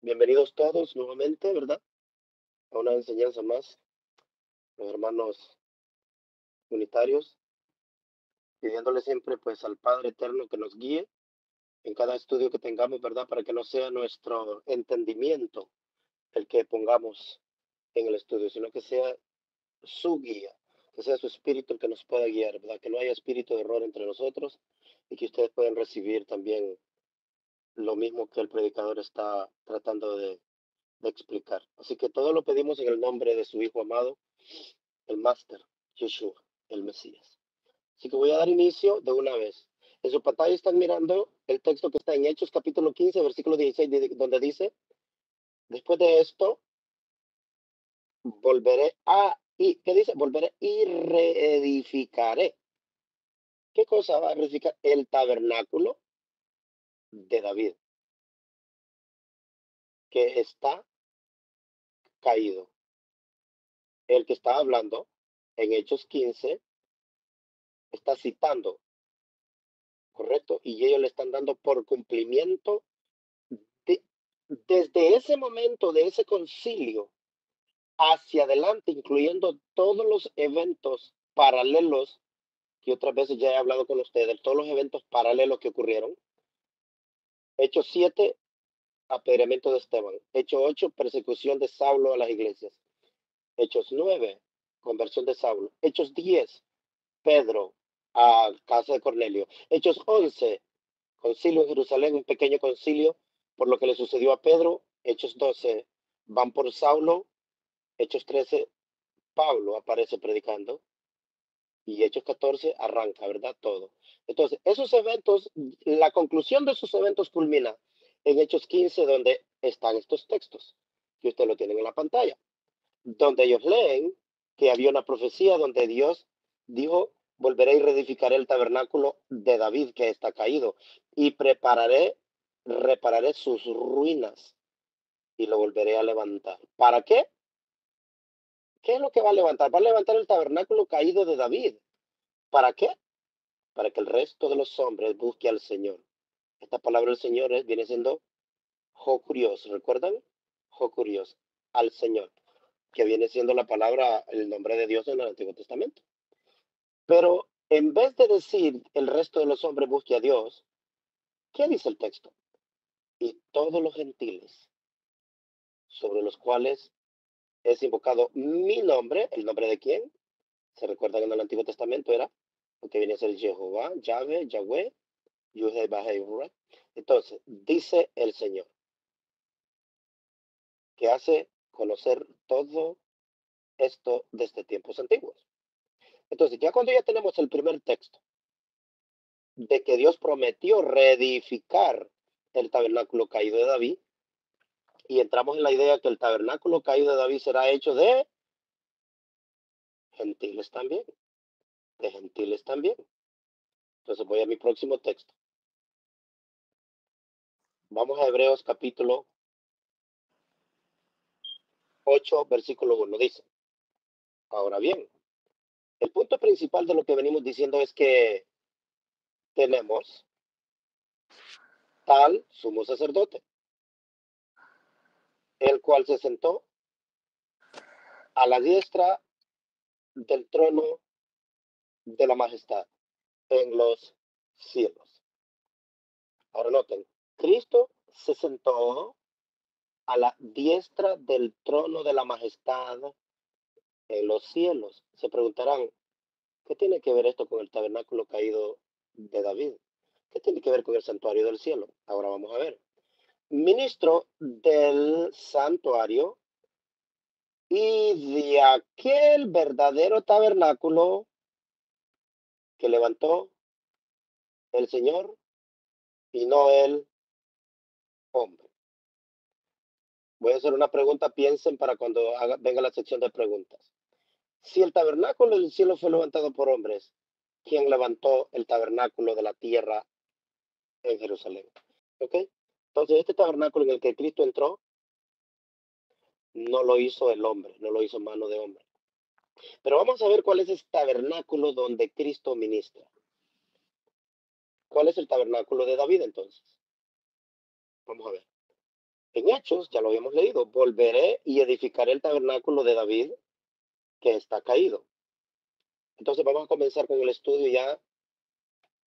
Bienvenidos todos nuevamente, ¿verdad? A una enseñanza más, los hermanos unitarios, pidiéndole siempre pues al Padre Eterno que nos guíe en cada estudio que tengamos, ¿verdad? Para que no sea nuestro entendimiento el que pongamos en el estudio, sino que sea su guía, que sea su espíritu el que nos pueda guiar, ¿verdad? Que no haya espíritu de error entre nosotros y que ustedes puedan recibir también lo mismo que el predicador está tratando de explicar. Así que todo lo pedimos en el nombre de su Hijo amado, el Máster, Yeshua, el Mesías. Así que voy a dar inicio de una vez. En su pantalla están mirando el texto que está en Hechos capítulo 15, versículo 16, donde dice, después de esto, volveré a, y, ¿qué dice? Volveré y reedificaré. ¿Qué cosa va a reedificar? El tabernáculo de David, que está caído. El que está hablando en Hechos 15 está citando, ¿correcto? Y ellos le están dando por cumplimiento de, desde ese momento, de ese concilio, hacia adelante, incluyendo todos los eventos paralelos, que otras veces ya he hablado con ustedes, todos los eventos paralelos que ocurrieron. Hechos 7, apedreamiento de Esteban. Hechos 8, persecución de Saulo a las iglesias. Hechos 9, conversión de Saulo. Hechos 10, Pedro a casa de Cornelio. Hechos 11, concilio en Jerusalén, un pequeño concilio por lo que le sucedió a Pedro. Hechos 12, van por Saulo. Hechos 13, Pablo aparece predicando. Y Hechos 14 arranca, ¿verdad? Todo. Entonces, esos eventos, la conclusión de esos eventos culmina en Hechos 15, donde están estos textos, que ustedes lo tienen en la pantalla, donde ellos leen que había una profecía donde Dios dijo, volveré y reedificaré el tabernáculo de David que está caído y repararé sus ruinas y lo volveré a levantar. ¿Para qué? ¿Qué es lo que va a levantar? Va a levantar el tabernáculo caído de David. ¿Para qué? Para que el resto de los hombres busque al Señor. Esta palabra del Señor viene siendo Jocurios, ¿recuerdan? Jocurios, al Señor, que viene siendo la palabra, el nombre de Dios en el Antiguo Testamento. Pero en vez de decir el resto de los hombres busque a Dios, ¿qué dice el texto? Y todos los gentiles sobre los cuales es invocado mi nombre, ¿el nombre de quién? ¿Se recuerdan en el Antiguo Testamento era? Porque viene a ser Jehová, Yahvé, Yahweh, Yahweh. Entonces, dice el Señor, que hace conocer todo esto desde tiempos antiguos. Entonces, ya cuando ya tenemos el primer texto de que Dios prometió reedificar el tabernáculo caído de David, y entramos en la idea que el tabernáculo caído de David será hecho de gentiles también, de gentiles también. Entonces voy a mi próximo texto. Vamos a Hebreos capítulo 8, versículo 1. Dice, ahora bien, el punto principal de lo que venimos diciendo es que tenemos tal sumo sacerdote, el cual se sentó a la diestra del trono de la majestad en los cielos. Ahora noten, Cristo se sentó a la diestra del trono de la majestad en los cielos. Se preguntarán, ¿qué tiene que ver esto con el tabernáculo caído de David? ¿Qué tiene que ver con el santuario del cielo? Ahora vamos a ver. Ministro del santuario y de aquel verdadero tabernáculo que levantó el Señor y no el hombre. Voy a hacer una pregunta, piensen para cuando venga la sección de preguntas. Si el tabernáculo del cielo fue levantado por hombres, ¿quién levantó el tabernáculo de la tierra en Jerusalén? ¿Ok? Entonces, este tabernáculo en el que Cristo entró, no lo hizo el hombre, no lo hizo mano de hombre. Pero vamos a ver cuál es ese tabernáculo donde Cristo ministra. ¿Cuál es el tabernáculo de David entonces? Vamos a ver. En Hechos, ya lo habíamos leído, volveré y edificaré el tabernáculo de David que está caído. Entonces vamos a comenzar con el estudio ya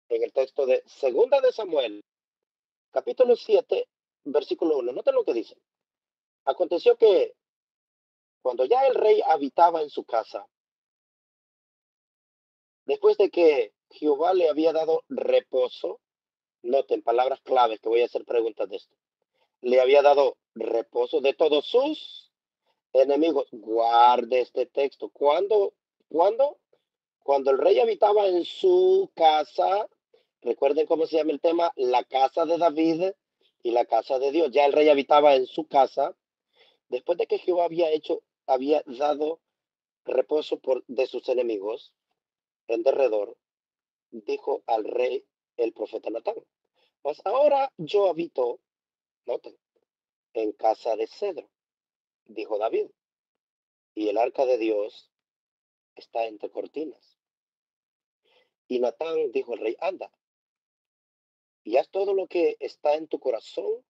en el texto de Segunda de Samuel, capítulo 7, versículo 1. Noten lo que dice. Aconteció que cuando ya el rey habitaba en su casa, después de que Jehová le había dado reposo, noten palabras claves que voy a hacer preguntas de esto. Le había dado reposo de todos sus enemigos. Guarde este texto. ¿Cuándo? Cuando el rey habitaba en su casa, recuerden cómo se llama el tema, la casa de David y la casa de Dios. Ya el rey habitaba en su casa, después de que Jehová había dado reposo de sus enemigos en derredor, dijo al rey el profeta Natán. Mas ahora yo habito, noten, en casa de cedro, dijo David, y el arca de Dios está entre cortinas. Y Natán dijo al rey, anda, y haz todo lo que está en tu corazón,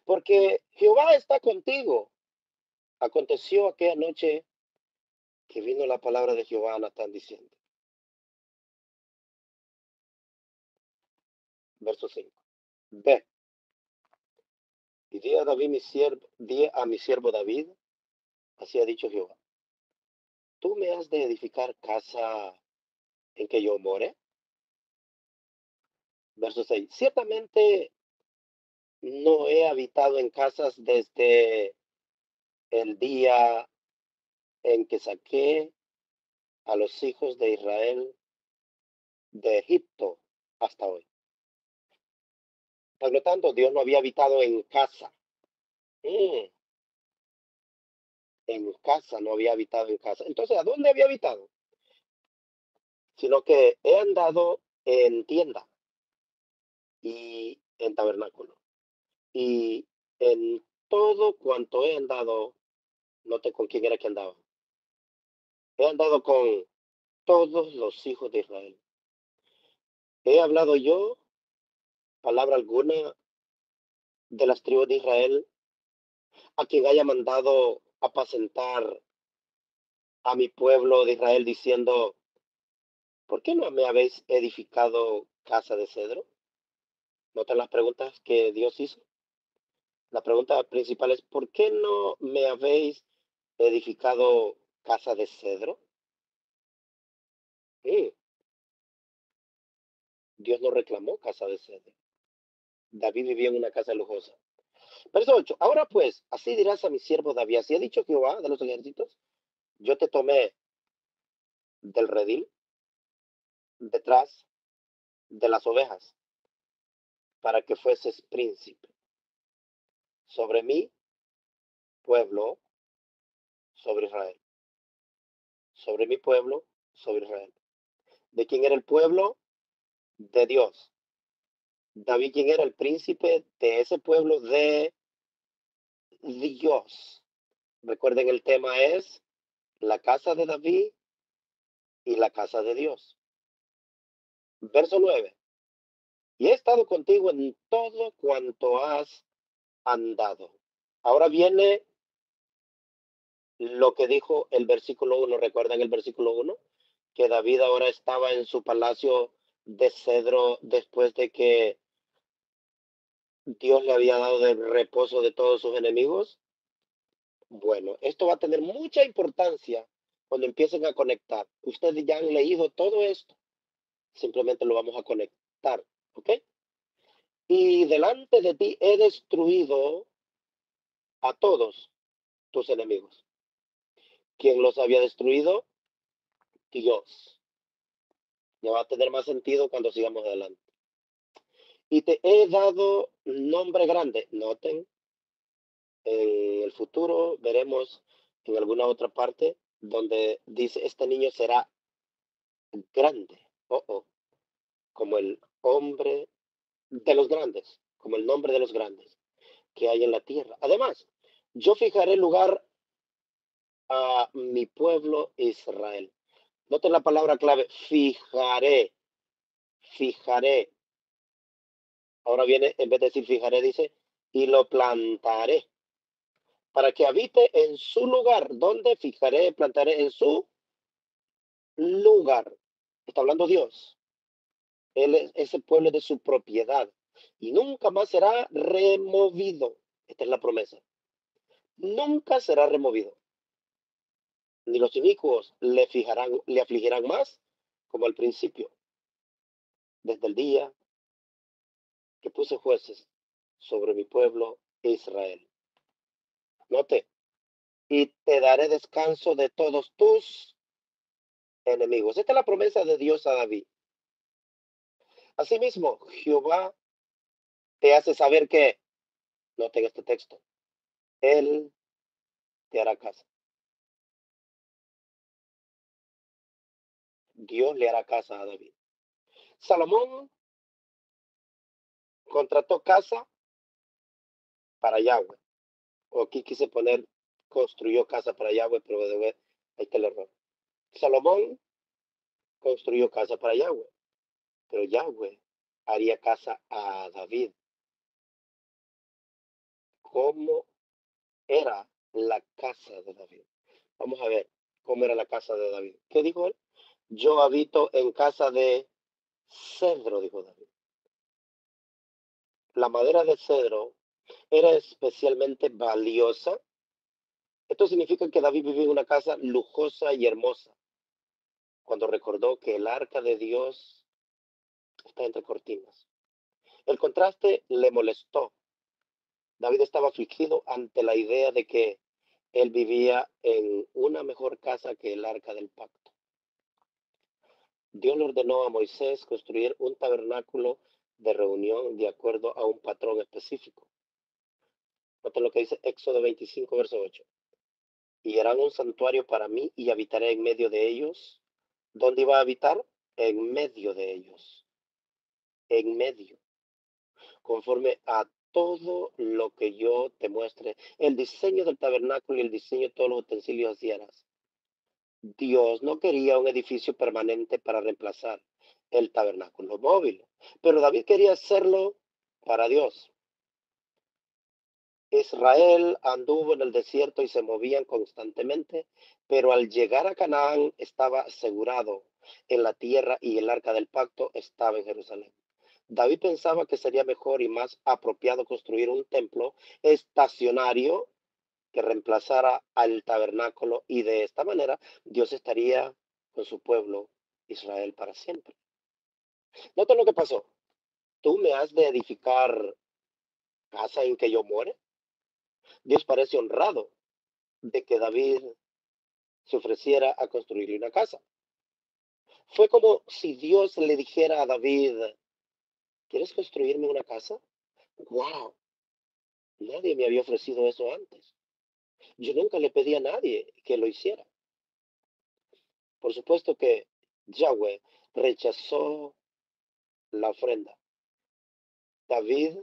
porque Jehová está contigo. Aconteció aquella noche que vino la palabra de Jehová a Natán diciendo, verso 5, ve y di a mi siervo David, así ha dicho Jehová, tú me has de edificar casa en que yo more. Verso 6, ciertamente no he habitado en casas desde el día en que saqué a los hijos de Israel de Egipto hasta hoy. Por lo tanto, Dios no había habitado en casa. Mm, en casa, no había habitado en casa. Entonces, ¿a dónde había habitado? Sino que he andado en tienda y en tabernáculo. Y en todo cuanto he andado, note con quién era que andaba. He andado con todos los hijos de Israel. He hablado yo palabra alguna de las tribus de Israel a quien haya mandado apacentar a mi pueblo de Israel diciendo, ¿por qué no me habéis edificado casa de cedro? Notan las preguntas que Dios hizo. La pregunta principal es, ¿por qué no me habéis edificado casa de cedro? Mm, Dios no reclamó casa de cedro. David vivía en una casa lujosa. Verso 8. Ahora pues, así dirás a mi siervo David, así ha dicho Jehová de los ejércitos, yo te tomé del redil, detrás de las ovejas, para que fueses príncipe sobre mi pueblo, sobre Israel. Sobre mi pueblo, sobre Israel. ¿De quién era el pueblo? De Dios. David, ¿quién era el príncipe de ese pueblo? De Dios. Recuerden, el tema es la casa de David y la casa de Dios. Verso 9. Y he estado contigo en todo cuanto has andado. Ahora viene lo que dijo el versículo 1. ¿Recuerdan el versículo 1? Que David ahora estaba en su palacio de cedro después de que Dios le había dado de reposo de todos sus enemigos. Bueno, esto va a tener mucha importancia cuando empiecen a conectar. Ustedes ya han leído todo esto, simplemente lo vamos a conectar, ¿ok? Y delante de ti he destruido a todos tus enemigos. ¿Quién los había destruido? Dios. Ya va a tener más sentido cuando sigamos adelante. Y te he dado nombre grande. Noten, en el futuro veremos en alguna otra parte donde dice, este niño será grande. Como el hombre de los grandes, como el nombre de los grandes que hay en la tierra. Además, yo fijaré lugar a mi pueblo Israel. Noten la palabra clave, fijaré, fijaré. Ahora viene, en vez de decir fijaré, dice, y lo plantaré para que habite en su lugar, donde fijaré, plantaré en su lugar. Está hablando Dios. Ese pueblo es de su propiedad y nunca más será removido. Esta es la promesa. Nunca será removido. Ni los inicuos le afligirán más como al principio, desde el día que puse jueces sobre mi pueblo Israel. Note, y te daré descanso de todos tus enemigos. Esta es la promesa de Dios a David. Asimismo, Jehová te hace saber que, noten este texto, Él te hará casa. Dios le hará casa a David. Salomón contrató casa para Yahweh. O aquí quise poner, construyó casa para Yahweh, pero de ver, ahí está el error. Salomón construyó casa para Yahweh, pero Yahweh haría casa a David. ¿Cómo era la casa de David? Vamos a ver cómo era la casa de David. ¿Qué dijo él? Yo habito en casa de cedro, dijo David. La madera de cedro era especialmente valiosa. Esto significa que David vivía en una casa lujosa y hermosa, cuando recordó que el arca de Dios está entre cortinas. El contraste le molestó. David estaba afligido ante la idea de que él vivía en una mejor casa que el arca del pacto. Dios le ordenó a Moisés construir un tabernáculo de reunión de acuerdo a un patrón específico. Noten lo que dice Éxodo 25, verso 8. Y harán un santuario para mí y habitaré en medio de ellos. ¿Dónde iba a habitar? En medio de ellos. En medio. Conforme a todo lo que yo te muestre. El diseño del tabernáculo y el diseño de todos los utensilios así harás. Dios no quería un edificio permanente para reemplazar el tabernáculo móvil, pero David quería hacerlo para Dios. Israel anduvo en el desierto y se movían constantemente, pero al llegar a Canaán estaba asegurado en la tierra y el arca del pacto estaba en Jerusalén. David pensaba que sería mejor y más apropiado construir un templo estacionario que reemplazara al tabernáculo y de esta manera Dios estaría con su pueblo Israel para siempre. Nota lo que pasó. ¿Tú me has de edificar casa en que yo muere? Dios parece honrado de que David se ofreciera a construirle una casa. Fue como si Dios le dijera a David, ¿quieres construirme una casa? ¡Wow! Nadie me había ofrecido eso antes. Yo nunca le pedí a nadie que lo hiciera. Por supuesto que Yahweh rechazó la ofrenda. David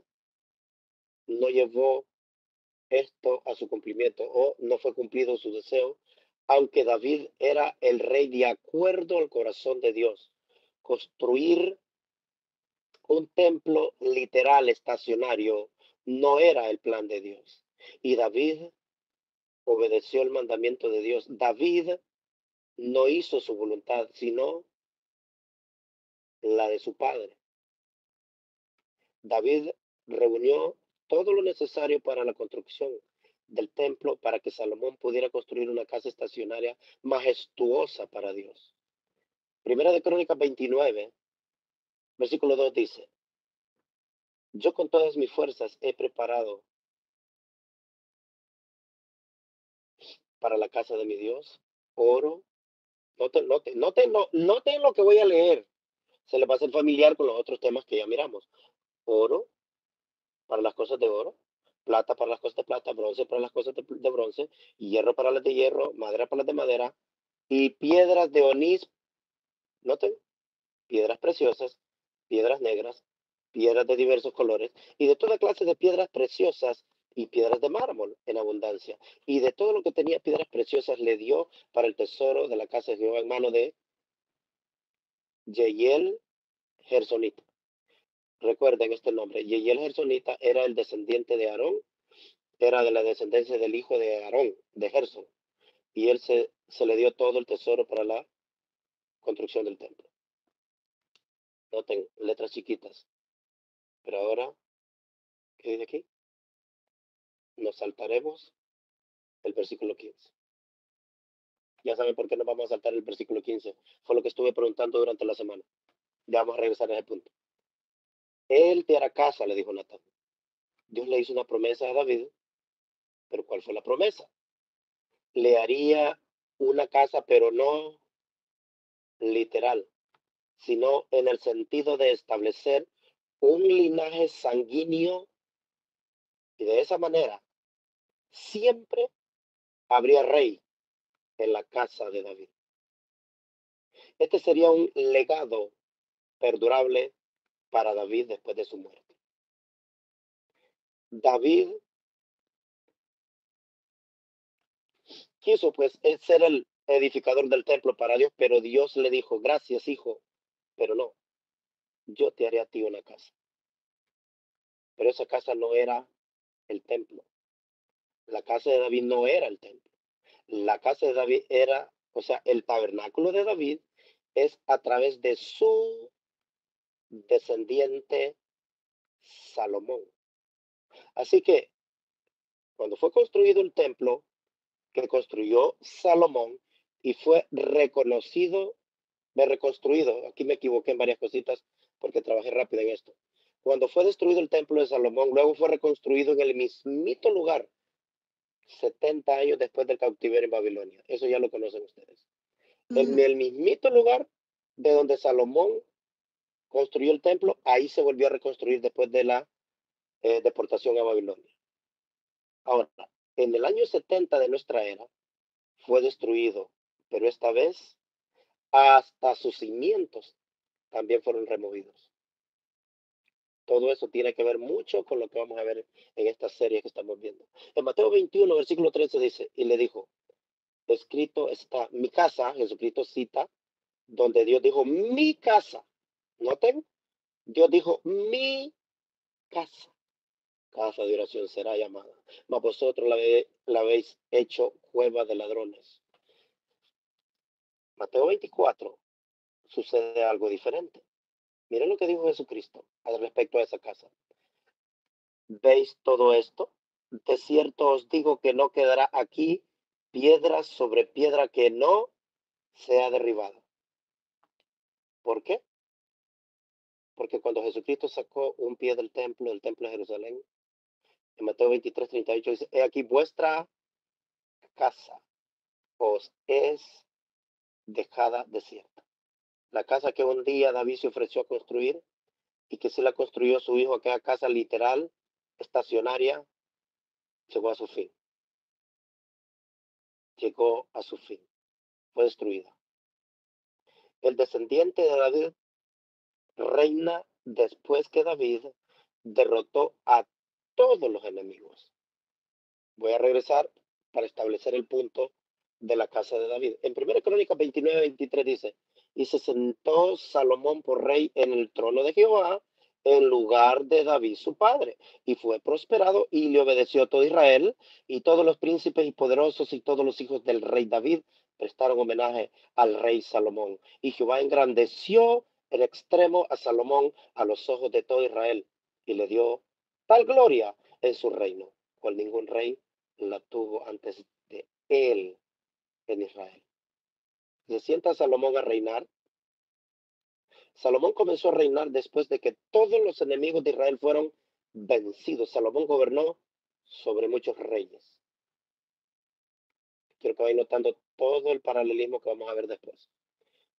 no llevó esto a su cumplimiento o no fue cumplido su deseo, aunque David era el rey de acuerdo al corazón de Dios. Construir un templo literal estacionario no era el plan de Dios. Y David obedeció el mandamiento de Dios. David no hizo su voluntad, sino la de su padre. David reunió todo lo necesario para la construcción del templo para que Salomón pudiera construir una casa estacionaria majestuosa para Dios. Primera de Crónicas 29, versículo 2 dice, yo con todas mis fuerzas he preparado para la casa de mi Dios oro. Noten lo que voy a leer. Se le va a hacer familiar con los otros temas que ya miramos. Oro para las cosas de oro, plata para las cosas de plata, bronce para las cosas de bronce, hierro para las de hierro, madera para las de madera, y piedras de onís, noten, piedras preciosas, piedras negras, piedras de diversos colores, y de toda clase de piedras preciosas y piedras de mármol en abundancia. Y de todo lo que tenía piedras preciosas le dio para el tesoro de la casa de Jehová en mano de Jehiel Gersonita. Recuerden este nombre. Yehiel Gersonita era el descendiente de Aarón, era de la descendencia del hijo de Aarón, de Gerson. Y él se le dio todo el tesoro para la construcción del templo. Noten, letras chiquitas. Pero ahora, ¿qué dice aquí? Nos saltaremos el versículo 15. Ya saben por qué nos vamos a saltar el versículo 15. Fue lo que estuve preguntando durante la semana. Ya vamos a regresar a ese punto. Él te hará casa, le dijo Natán. Dios le hizo una promesa a David, pero ¿cuál fue la promesa? Le haría una casa, pero no literal, sino en el sentido de establecer un linaje sanguíneo y de esa manera siempre habría rey en la casa de David. Este sería un legado perdurable para David después de su muerte. David quiso pues ser el edificador del templo para Dios, pero Dios le dijo, gracias hijo, pero no, yo te haré a ti una casa. Pero esa casa no era el templo. La casa de David no era el templo. La casa de David era, o sea, el tabernáculo de David es a través de su descendiente Salomón. Así que cuando fue construido el templo que construyó Salomón y fue reconstruido, aquí me equivoqué en varias cositas porque trabajé rápido en esto. Cuando fue destruido el templo de Salomón, luego fue reconstruido en el mismito lugar 70 años después del cautiverio en Babilonia. Eso ya lo conocen ustedes. En el mismito lugar de donde Salomón construyó el templo, ahí se volvió a reconstruir después de la deportación a Babilonia. Ahora, en el año 70 de nuestra era, fue destruido, pero esta vez hasta sus cimientos también fueron removidos. Todo eso tiene que ver mucho con lo que vamos a ver en esta serie que estamos viendo. En Mateo 21, versículo 13 dice, y le dijo, escrito está, mi casa, Jesucristo cita, donde Dios dijo, mi casa. Noten, Dios dijo, mi casa. Casa de oración será llamada. Mas vosotros la habéis hecho cueva de ladrones. Mateo 24 sucede algo diferente. Miren lo que dijo Jesucristo al respecto a esa casa. ¿Veis todo esto? De cierto os digo que no quedará aquí piedra sobre piedra que no sea derribada. ¿Por qué? Porque cuando Jesucristo sacó un pie del templo de Jerusalén, en Mateo 23, 38 dice, he aquí vuestra casa os es dejada desierta. La casa que un día David se ofreció a construir y que se la construyó su hijo, aquella casa literal, estacionaria, llegó a su fin. Llegó a su fin. Fue destruida. El descendiente de David reina después que David derrotó a todos los enemigos. Voy a regresar para establecer el punto de la casa de David. En 1 Crónicas 29, 23 dice, y se sentó Salomón por rey en el trono de Jehová en lugar de David su padre, y fue prosperado y le obedeció todo Israel, y todos los príncipes y poderosos y todos los hijos del rey David prestaron homenaje al rey Salomón. Y Jehová engrandeció en extremo a Salomón a los ojos de todo Israel, y le dio tal gloria en su reino, cual ningún rey la tuvo antes de él en Israel. Se sienta Salomón a reinar. Salomón comenzó a reinar después de que todos los enemigos de Israel fueron vencidos. Salomón gobernó sobre muchos reyes. Quiero que vayan notando todo el paralelismo que vamos a ver después.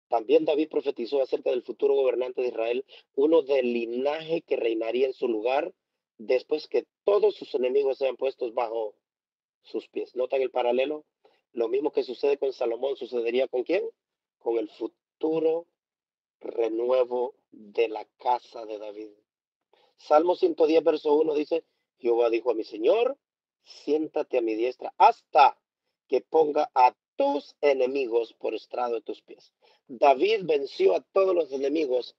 También David profetizó acerca del futuro gobernante de Israel, uno del linaje que reinaría en su lugar después que todos sus enemigos sean puestos bajo sus pies. ¿Notan el paralelo? Lo mismo que sucede con Salomón, ¿sucedería con quién? Con el futuro renuevo de la casa de David. Salmo 110, verso 1 dice, Jehová dijo a mi Señor, siéntate a mi diestra hasta que ponga a tus enemigos por estrado de tus pies. David venció a todos los enemigos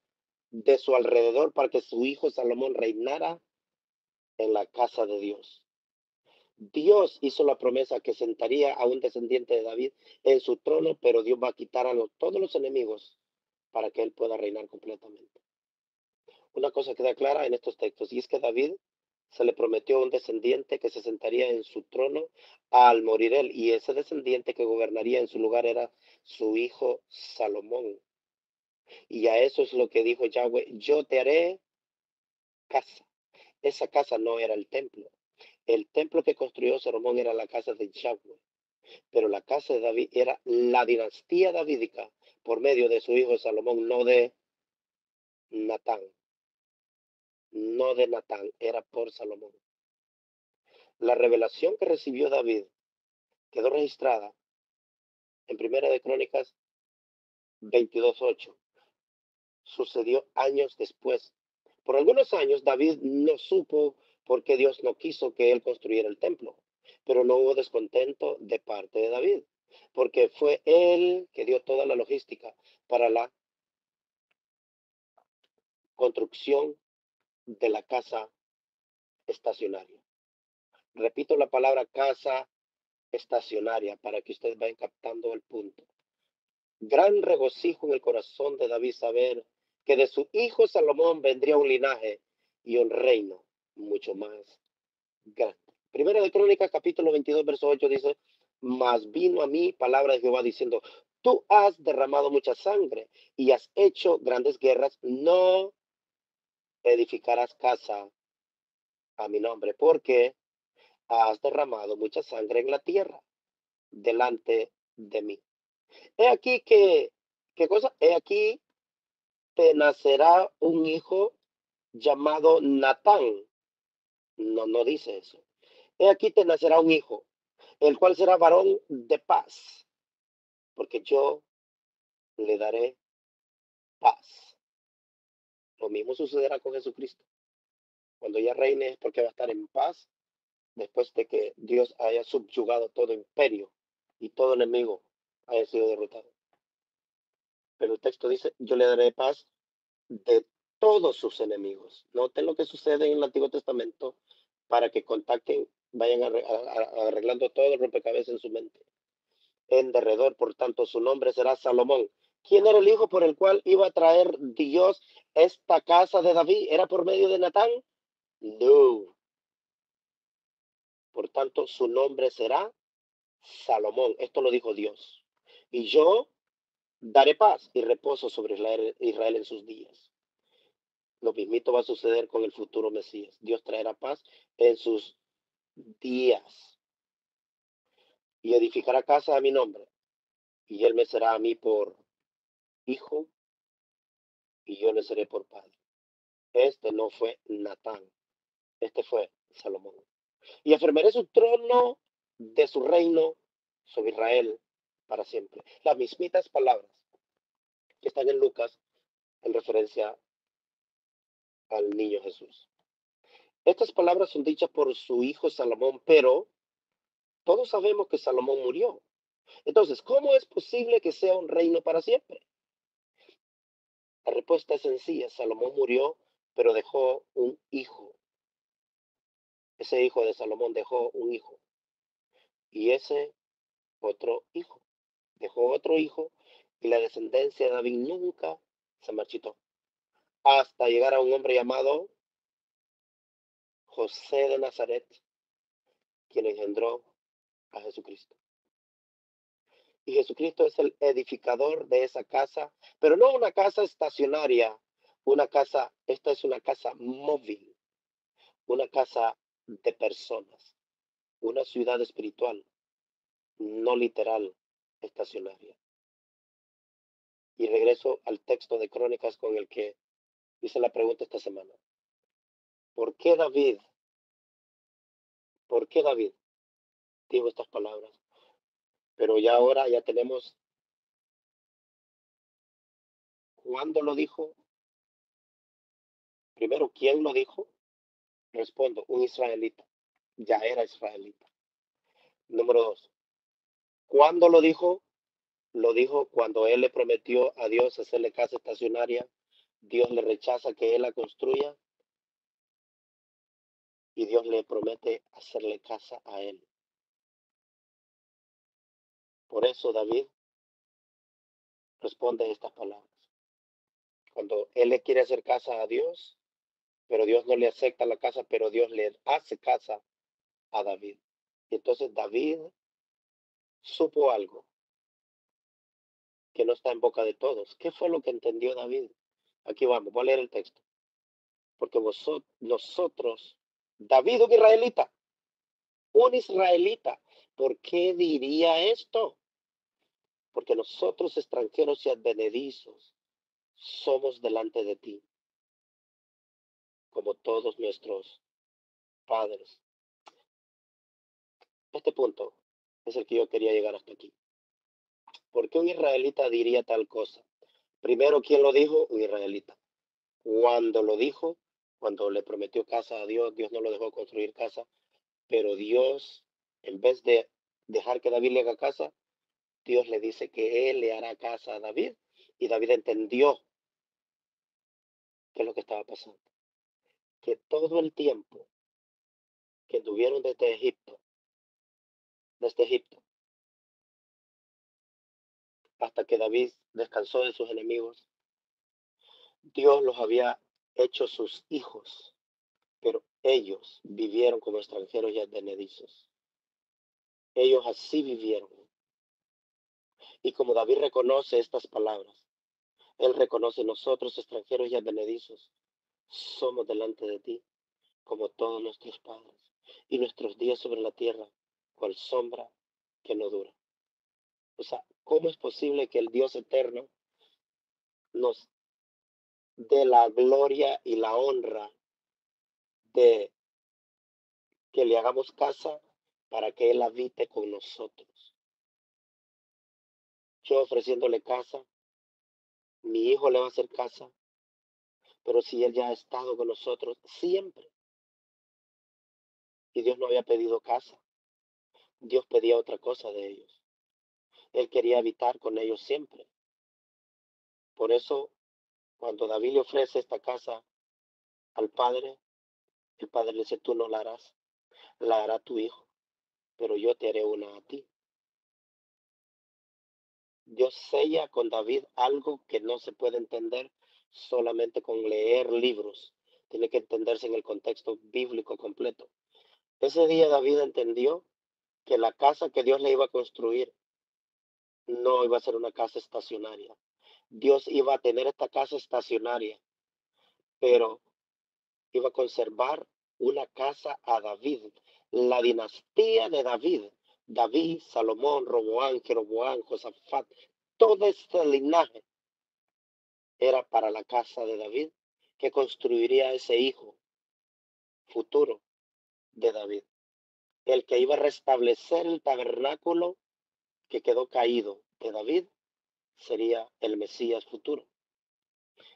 de su alrededor para que su hijo Salomón reinara en la casa de Dios. Dios hizo la promesa que sentaría a un descendiente de David en su trono, pero Dios va a quitar a todos los enemigos para que él pueda reinar completamente. Una cosa queda clara en estos textos, y es que David se le prometió un descendiente que se sentaría en su trono al morir él, y ese descendiente que gobernaría en su lugar era su hijo Salomón. Y a eso es lo que dijo Yahweh: yo te haré casa. Esa casa no era el templo. El templo que construyó Salomón era la casa de Yahweh, pero la casa de David era la dinastía davídica por medio de su hijo Salomón, Natán, no de Natán, era por Salomón. La revelación que recibió David quedó registrada en Primera de Crónicas 22:8. Sucedió años después. Por algunos años David no supo por qué Dios no quiso que él construyera el templo, pero no hubo descontento de parte de David, porque fue él que dio toda la logística para la construcción de la casa estacionaria. Repito la palabra casa estacionaria para que ustedes vayan captando el punto. Gran regocijo en el corazón de David saber que de su hijo Salomón vendría un linaje y un reino mucho más grande. Primera de Crónicas, capítulo 22, verso 8 dice: mas vino a mí palabra de Jehová diciendo: tú has derramado mucha sangre y has hecho grandes guerras, no edificarás casa a mi nombre, porque has derramado mucha sangre en la tierra delante de mí. He aquí ¿qué cosa? He aquí te nacerá un hijo llamado Natán. No, no dice eso. He aquí te nacerá un hijo, el cual será varón de paz, porque yo le daré paz. Lo mismo sucederá con Jesucristo. Cuando ya reine es porque va a estar en paz después de que Dios haya subyugado todo imperio y todo enemigo haya sido derrotado. Pero el texto dice: yo le daré paz de todos sus enemigos. Noten lo que sucede en el Antiguo Testamento para que contacten, vayan arreglando todo el rompecabezas en su mente. En derredor, por tanto, su nombre será Salomón. ¿Quién era el hijo por el cual iba a traer Dios esta casa de David? ¿Era por medio de Natán? No. Por tanto, su nombre será Salomón. Esto lo dijo Dios. Y yo daré paz y reposo sobre Israel en sus días. Lo mismito va a suceder con el futuro Mesías. Dios traerá paz en sus días y edificará casa a mi nombre. Y él me será a mí por hijo y yo le seré por padre. Este no fue Natán, este fue Salomón. Y afirmaré su trono de su reino sobre Israel para siempre. Las mismitas palabras que están en Lucas en referencia al niño Jesús. Estas palabras son dichas por su hijo Salomón, pero todos sabemos que Salomón murió. Entonces, ¿cómo es posible que sea un reino para siempre? La respuesta es sencilla: Salomón murió, pero dejó un hijo. Ese hijo de Salomón dejó un hijo. Y ese otro hijo dejó otro hijo, y la descendencia de David nunca se marchitó, hasta llegar a un hombre llamado José de Nazaret, quien engendró a Jesucristo. Y Jesucristo es el edificador de esa casa, pero no una casa estacionaria, esta es una casa móvil, una casa de personas, una ciudad espiritual, no literal, estacionaria. Y regreso al texto de Crónicas con el que hice la pregunta esta semana. ¿Por qué David? ¿Por qué David dijo estas palabras? Pero ya ahora ya tenemos cuándo lo dijo. Primero, ¿quién lo dijo? Respondo: un israelita. Ya era israelita. Número dos, ¿cuándo lo dijo? Lo dijo cuando él le prometió a Dios hacerle casa estacionaria Dios le rechaza que él la construya y Dios le promete hacerle casa a él. Por eso David responde estas palabras. Cuando él le quiere hacer casa a Dios, pero Dios no le acepta la casa, pero Dios le hace casa a David. Y entonces David supo algo que no está en boca de todos. ¿Qué fue lo que entendió David? Aquí vamos, voy a leer el texto. Porque nosotros, David un israelita, ¿por qué diría esto? Porque nosotros extranjeros y advenedizos somos delante de ti, como todos nuestros padres. Este punto es el que yo quería llegar hasta aquí. ¿Por qué un israelita diría tal cosa? Primero, ¿quién lo dijo? Un israelita. Cuando lo dijo, cuando le prometió casa a Dios, Dios no lo dejó construir casa, pero Dios, en vez de dejar que David le haga casa, Dios le dice que él le hará casa a David, y David entendió qué es lo que estaba pasando. Que todo el tiempo que tuvieron desde Egipto, hasta que David descansó de sus enemigos, Dios los había hecho sus hijos, pero ellos vivieron como extranjeros y advenedizos. Ellos así vivieron. Y como David reconoce estas palabras, él reconoce: nosotros extranjeros y advenedizos somos delante de ti, como todos nuestros padres, y nuestros días sobre la tierra, cual sombra que no dura. O sea, ¿cómo es posible que el Dios eterno nos dé la gloria y la honra de que le hagamos casa para que Él habite con nosotros? Yo ofreciéndole casa, mi hijo le va a hacer casa, pero si Él ya ha estado con nosotros siempre, y Dios no había pedido casa, Dios pedía otra cosa de ellos. Él quería habitar con ellos siempre. Por eso, cuando David le ofrece esta casa al Padre, el Padre le dice: tú no la harás, la hará tu hijo, pero yo te haré una a ti. Dios sella con David algo que no se puede entender solamente con leer libros. Tiene que entenderse en el contexto bíblico completo. Ese día David entendió que la casa que Dios le iba a construir no iba a ser una casa estacionaria. Dios iba a tener esta casa estacionaria, pero iba a conservar una casa a David, la dinastía de David. David, Salomón, Roboán, Jeroboán, Josafat, todo este linaje era para la casa de David, que construiría ese hijo futuro de David, el que iba a restablecer el tabernáculo que quedó caído de David. Sería el Mesías futuro.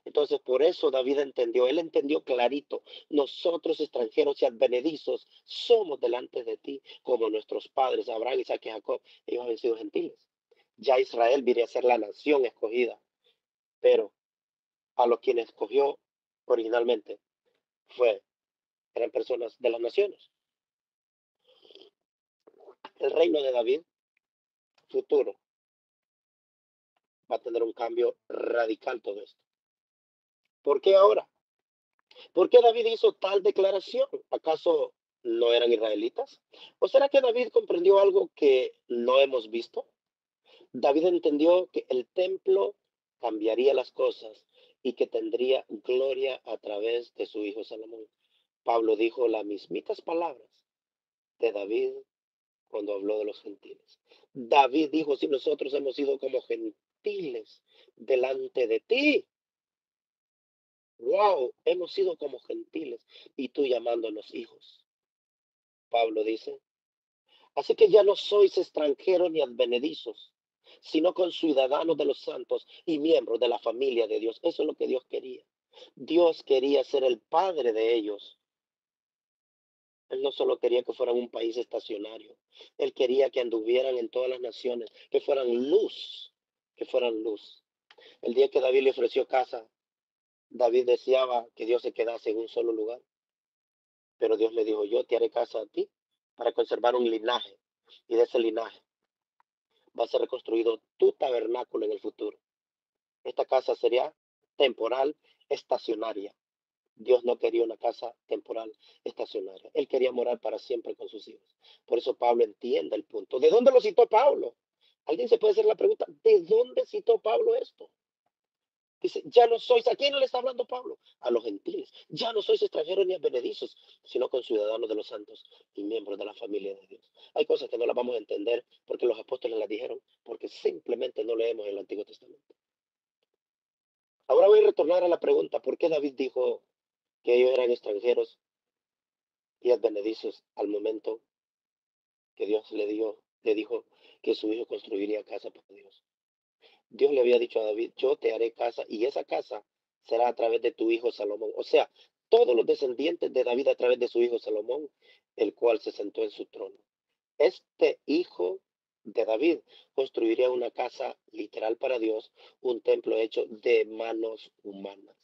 Entonces, por eso David entendió, él entendió clarito: nosotros extranjeros y advenedizos somos delante de ti, como nuestros padres Abraham, Isaac y Jacob. Ellos habían sido gentiles. Ya Israel viene a ser la nación escogida, pero a los quienes escogió originalmente fue eran personas de las naciones. El reino de David futuro va a tener un cambio radical todo esto. ¿Por qué ahora? ¿Por qué David hizo tal declaración? ¿Acaso no eran israelitas? ¿O será que David comprendió algo que no hemos visto? David entendió que el templo cambiaría las cosas y que tendría gloria a través de su hijo Salomón. Pablo dijo las mismitas palabras de David cuando habló de los gentiles. David dijo: si nosotros hemos sido como gentiles delante de ti, wow, hemos sido como gentiles, y tú llamándonos hijos. Pablo dice: así que ya no sois extranjeros ni advenedizos, sino conciudadanos de los santos y miembros de la familia de Dios. Eso es lo que Dios quería. Dios quería ser el padre de ellos. Él no solo quería que fueran un país estacionario, él quería que anduvieran en todas las naciones, que fueran luz, que fueran luz. El día que David le ofreció casa, David deseaba que Dios se quedase en un solo lugar, pero Dios le dijo, yo te haré casa a ti para conservar un linaje, y de ese linaje va a ser reconstruido tu tabernáculo en el futuro. Esta casa sería temporal, estacionaria. Dios no quería una casa temporal, estacionaria. Él quería morar para siempre con sus hijos. Por eso Pablo entiende el punto. ¿De dónde lo citó Pablo? Alguien se puede hacer la pregunta, ¿de dónde citó Pablo esto? Dice, ya no sois, ¿a quién le está hablando Pablo? A los gentiles. Ya no sois extranjeros ni advenedizos, sino conciudadanos de los santos y miembros de la familia de Dios. Hay cosas que no las vamos a entender porque los apóstoles las dijeron, porque simplemente no leemos el Antiguo Testamento. Ahora voy a retornar a la pregunta, ¿por qué David dijo que ellos eran extranjeros y advenedizos al momento que Dios le dijo que su hijo construiría casa para Dios? Dios le había dicho a David, yo te haré casa y esa casa será a través de tu hijo Salomón. O sea, todos los descendientes de David a través de su hijo Salomón, el cual se sentó en su trono. Este hijo de David construiría una casa literal para Dios, un templo hecho de manos humanas.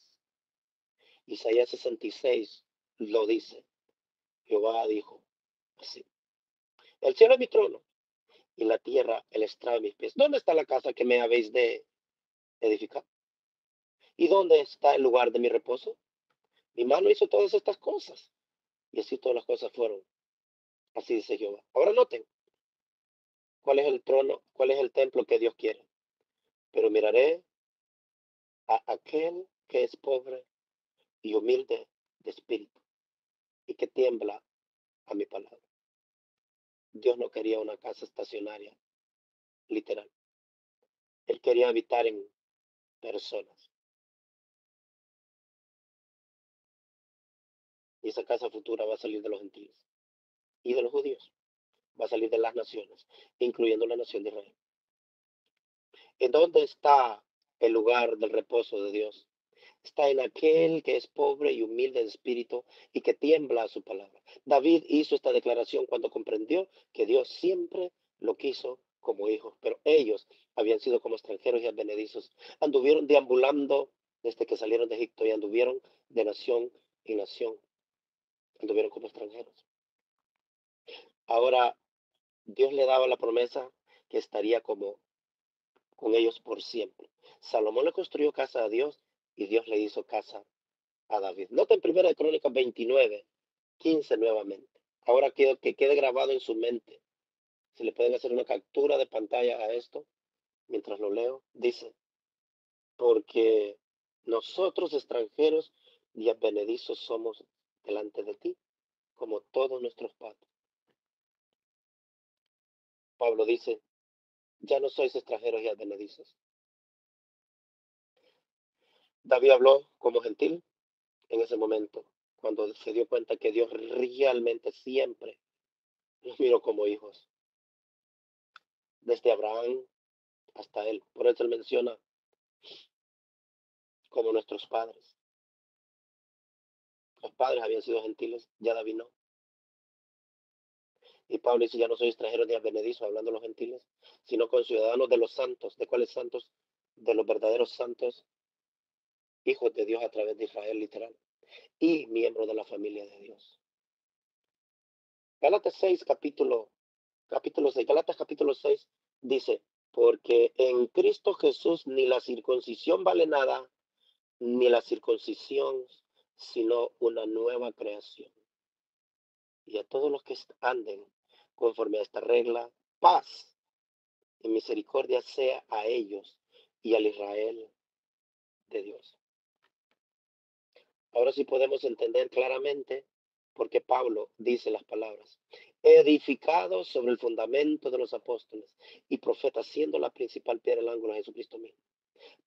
Isaías 66 lo dice. Jehová dijo así, el cielo es mi trono y la tierra el estrado de mis pies. ¿Dónde está la casa que me habéis de edificar? ¿Y dónde está el lugar de mi reposo? Mi mano hizo todas estas cosas. Y así todas las cosas fueron. Así dice Jehová. Ahora noten cuál es el trono, cuál es el templo que Dios quiere. Pero miraré a aquel que es pobre y humilde de espíritu y que tiembla a mi palabra. Dios no quería una casa estacionaria, literal. Él quería habitar en personas. Y esa casa futura va a salir de los gentiles y de los judíos. Va a salir de las naciones, incluyendo la nación de Israel. ¿En dónde está el lugar del reposo de Dios? Está en aquel que es pobre y humilde de espíritu y que tiembla a su palabra. David hizo esta declaración cuando comprendió que Dios siempre lo quiso como hijos, pero ellos habían sido como extranjeros y advenedizos. Anduvieron deambulando desde que salieron de Egipto y anduvieron de nación en nación. Anduvieron como extranjeros. Ahora Dios le daba la promesa que estaría como con ellos por siempre. Salomón le construyó casa a Dios y Dios le hizo casa a David. Nota en 1 Crónicas 29:15 nuevamente. Ahora quiero que quede grabado en su mente. Si le pueden hacer una captura de pantalla a esto, mientras lo leo, dice, porque nosotros extranjeros y advenedizos somos delante de ti, como todos nuestros padres. Pablo dice, ya no sois extranjeros y advenedizos. David habló como gentil en ese momento, cuando se dio cuenta que Dios realmente siempre los miró como hijos, desde Abraham hasta él. Por eso él menciona como nuestros padres. Los padres habían sido gentiles, ya David no. Y Pablo dice, ya no soy extranjero ni advenedizo, hablando de los gentiles, sino con ciudadanos de los santos. ¿De cuáles santos? De los verdaderos santos, hijos de Dios a través de Israel, literal. Y miembros de la familia de Dios. Gálatas 6, capítulo 6. Gálatas capítulo 6 dice, porque en Cristo Jesús ni la circuncisión vale nada, ni la circuncisión, sino una nueva creación. Y a todos los que anden conforme a esta regla, paz y misericordia sea a ellos y al Israel de Dios. Ahora sí podemos entender claramente por qué Pablo dice las palabras, edificado sobre el fundamento de los apóstoles y profetas, siendo la principal piedra del ángulo de Jesucristo mismo.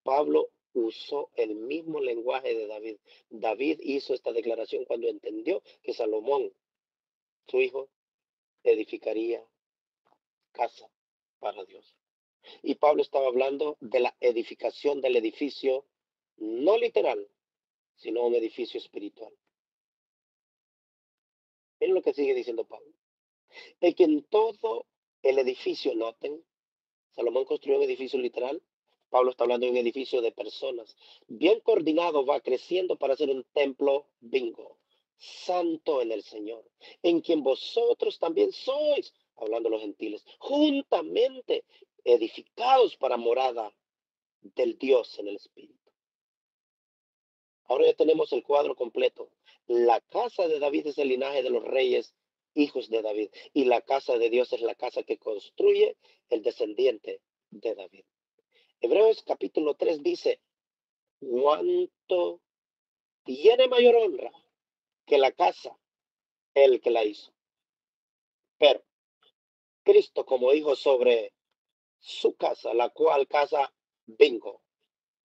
Pablo usó el mismo lenguaje de David. David hizo esta declaración cuando entendió que Salomón, su hijo, edificaría casa para Dios. Y Pablo estaba hablando de la edificación del edificio, no literal, sino un edificio espiritual. Miren lo que sigue diciendo Pablo. El que en todo el edificio, noten, Salomón construyó un edificio literal, Pablo está hablando de un edificio de personas. Bien coordinado va creciendo para ser un templo bingo, santo en el Señor, en quien vosotros también sois, hablando los gentiles, juntamente edificados para morada del Dios en el Espíritu. Ahora ya tenemos el cuadro completo. La casa de David es el linaje de los reyes, hijos de David, y la casa de Dios es la casa que construye el descendiente de David. Hebreos capítulo 3 dice, ¿cuánto tiene mayor honra que la casa el que la hizo? Pero Cristo como hijo sobre su casa, la cual casa bingo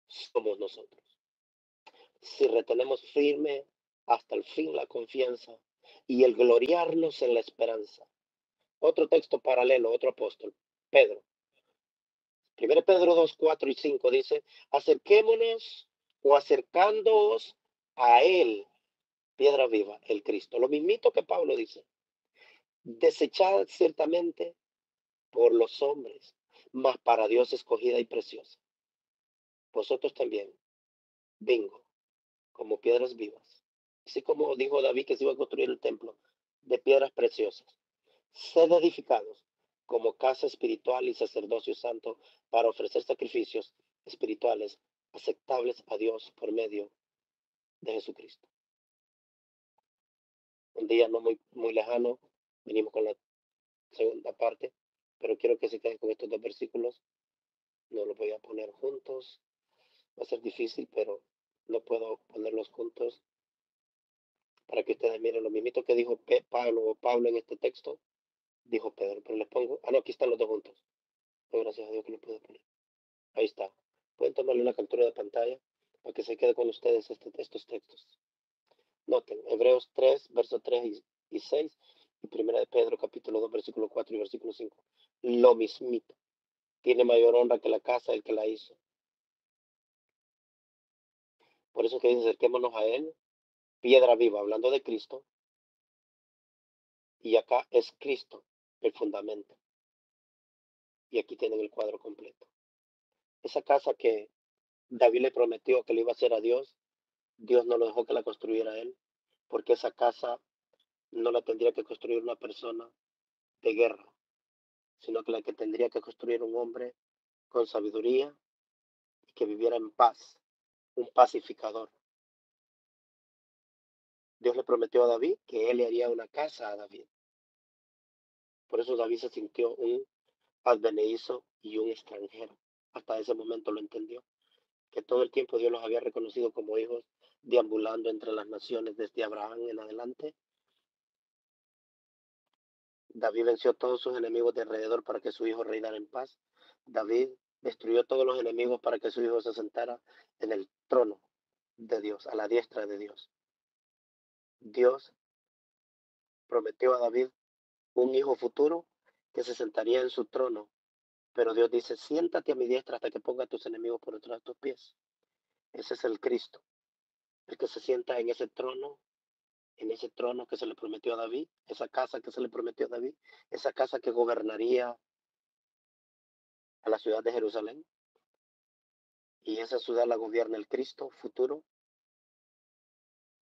somos nosotros. Si retenemos firme hasta el fin la confianza y el gloriarnos en la esperanza. Otro texto paralelo, otro apóstol, Pedro. 1 Pedro 2, 4 y 5 dice, acerquémonos o acercándoos a él, piedra viva, el Cristo. Lo mismito que Pablo dice, desechada ciertamente por los hombres, mas para Dios escogida y preciosa. Vosotros también, bingo, como piedras vivas. Así como dijo David que se iba a construir el templo de piedras preciosas. Sed edificados como casa espiritual y sacerdocio santo para ofrecer sacrificios espirituales aceptables a Dios por medio de Jesucristo. Un día no muy lejano, venimos con la segunda parte, pero quiero que se queden con estos dos versículos. No los voy a poner juntos. Va a ser difícil, pero no puedo ponerlos juntos para que ustedes miren lo mismito que dijo Pablo en este texto, dijo Pedro, pero les pongo, no, aquí están los dos juntos. Pues gracias a Dios que lo puedo poner. Ahí está. Pueden tomarle una captura de pantalla para que se quede con ustedes estos textos. Noten, Hebreos 3, versos 3 y 6, y Primera de Pedro, capítulo 2, versículo 4 y versículo 5. Lo mismito. Tiene mayor honra que la casa el que la hizo. Por eso que dice, acerquémonos a él, piedra viva, hablando de Cristo, y acá es Cristo el fundamento. Y aquí tienen el cuadro completo. Esa casa que David le prometió que le iba a hacer a Dios, Dios no lo dejó que la construyera él, porque esa casa no la tendría que construir una persona de guerra, sino que la que tendría que construir un hombre con sabiduría y que viviera en paz, un pacificador. Dios le prometió a David que él le haría una casa a David. Por eso David se sintió un advenedizo y un extranjero. Hasta ese momento lo entendió, que todo el tiempo Dios los había reconocido como hijos deambulando entre las naciones desde Abraham en adelante. David venció a todos sus enemigos de alrededor para que su hijo reinara en paz. David destruyó todos los enemigos para que su hijo se sentara en el trono de Dios, a la diestra de Dios. Dios prometió a David un hijo futuro que se sentaría en su trono, pero Dios dice, siéntate a mi diestra hasta que ponga a tus enemigos por detrás de tus pies. Ese es el Cristo, el que se sienta en ese trono que se le prometió a David, esa casa que se le prometió a David, esa casa que gobernaría a la ciudad de Jerusalén. Y esa ciudad la gobierna el Cristo futuro,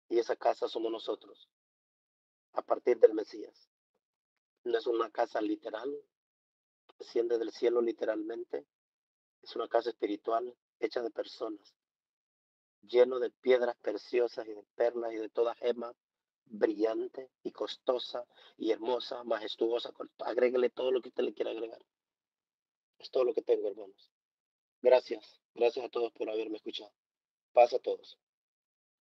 y esa casa somos nosotros, a partir del Mesías. No es una casa literal, que desciende del cielo literalmente, es una casa espiritual hecha de personas, lleno de piedras preciosas y de perlas y de toda gema brillante y costosa y hermosa, majestuosa. Agréguele todo lo que usted le quiera agregar. Es todo lo que tengo, hermanos. Gracias. Gracias a todos por haberme escuchado. Paz a todos.